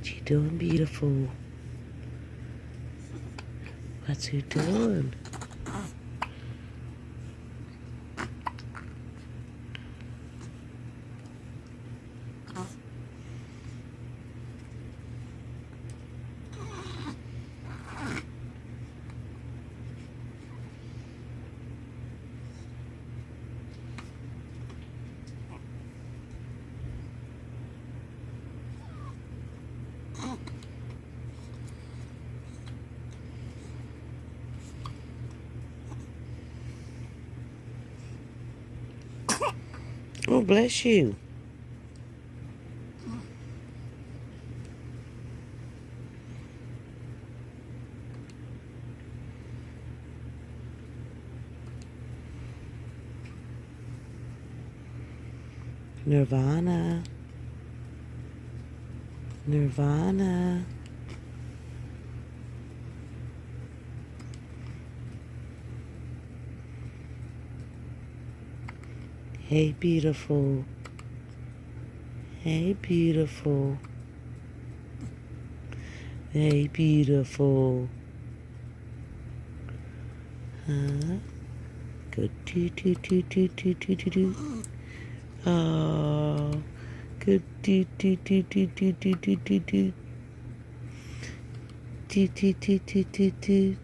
What you doing, beautiful? What you doing? Oh, bless you. Nirvana. Nirvana. Hey, beautiful. Hey, beautiful. Hey, beautiful. Huh? Go do do do do do do do do. Oh, go do do do do do do do do do. Do do do do do do.